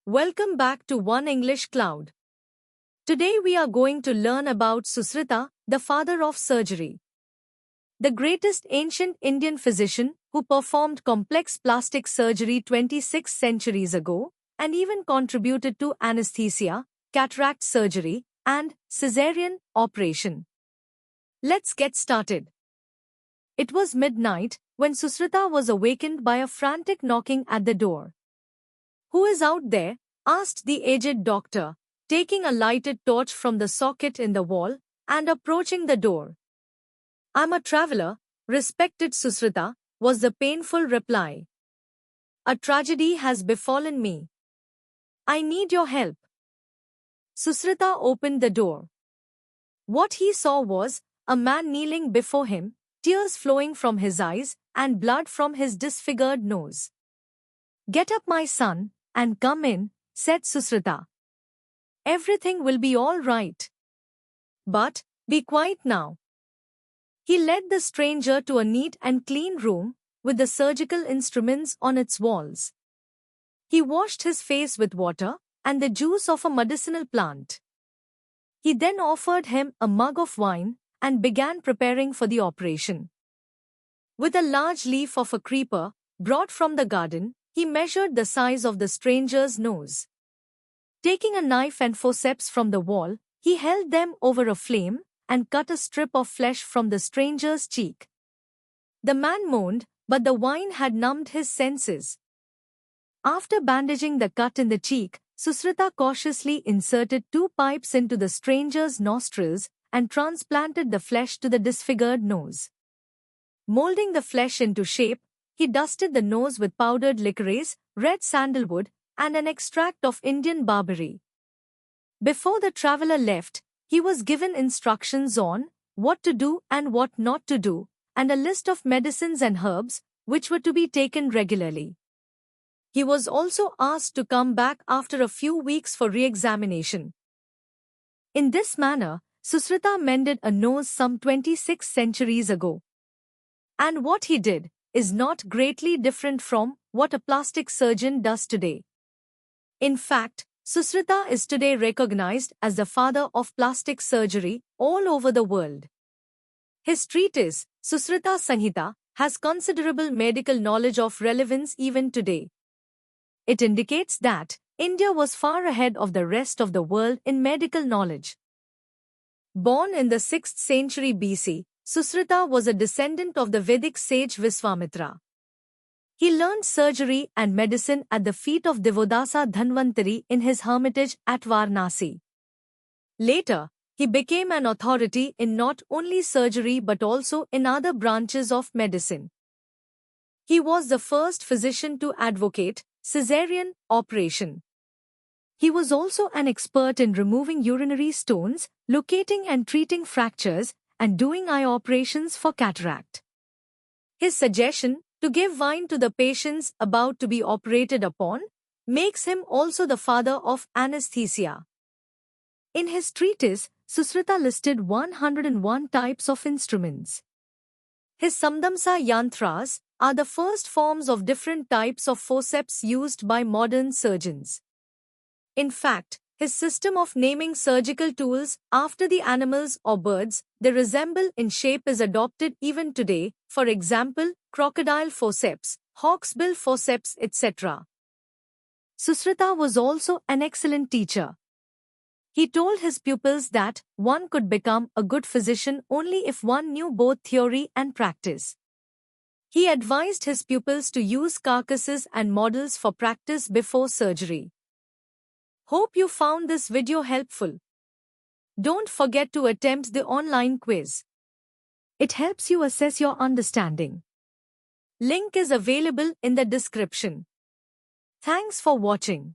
Welcome back to One English Cloud. Today we are going to learn about Sushrita, the father of surgery. The greatest ancient Indian physician who performed complex plastic surgery 26 centuries ago and even contributed to anesthesia, cataract surgery, and caesarean operation. Let's get started. It was midnight when Sushrita was awakened by a frantic knocking at the door. "Who is out there?" asked the aged doctor, taking a lighted torch from the socket in the wall and approaching the door. "I'm a traveler, respected Sushrita," was the painful reply. "A tragedy has befallen me. I need your help." Sushrita opened the door. What he saw was a man kneeling before him, tears flowing from his eyes and blood from his disfigured nose. "Get up, my son, and come in," said Sushrita. "Everything will be all right. But, be quiet now." He led the stranger to a neat and clean room, with the surgical instruments on its walls. He washed his face with water and the juice of a medicinal plant. He then offered him a mug of wine and began preparing for the operation. With a large leaf of a creeper, brought from the garden, he measured the size of the stranger's nose. Taking a knife and forceps from the wall, he held them over a flame and cut a strip of flesh from the stranger's cheek. The man moaned, but the wine had numbed his senses. After bandaging the cut in the cheek, Sushrita cautiously inserted 2 pipes into the stranger's nostrils and transplanted the flesh to the disfigured nose. Molding the flesh into shape, he dusted the nose with powdered licorice, red sandalwood, and an extract of Indian barberry. Before the traveler left, he was given instructions on what to do and what not to do, and a list of medicines and herbs which were to be taken regularly. He was also asked to come back after a few weeks for re-examination. In this manner, Sushrita mended a nose some 26 centuries ago. And what he did is not greatly different from what a plastic surgeon does today. In fact, Sushrita is today recognized as the father of plastic surgery all over the world. His treatise, Sushrita Sanhita, has considerable medical knowledge of relevance even today. It indicates that India was far ahead of the rest of the world in medical knowledge. Born in the 6th century BC, Sushrita was a descendant of the Vedic sage Viswamitra. He learned surgery and medicine at the feet of Divodasa Dhanvantari in his hermitage at Varanasi. Later, he became an authority in not only surgery but also in other branches of medicine. He was the first physician to advocate caesarean operation. He was also an expert in removing urinary stones, locating and treating fractures, and doing eye operations for cataract. His suggestion to give wine to the patients about to be operated upon makes him also the father of anesthesia. In his treatise, Sushrita listed 101 types of instruments. His Samdamsa yantras are the first forms of different types of forceps used by modern surgeons. In fact, his system of naming surgical tools after the animals or birds they resemble in shape is adopted even today, for example, crocodile forceps, hawksbill forceps, etc. Sushrita was also an excellent teacher. He told his pupils that one could become a good physician only if one knew both theory and practice. He advised his pupils to use carcasses and models for practice before surgery. Hope you found this video helpful. Don't forget to attempt the online quiz. It helps you assess your understanding. Link is available in the description. Thanks for watching.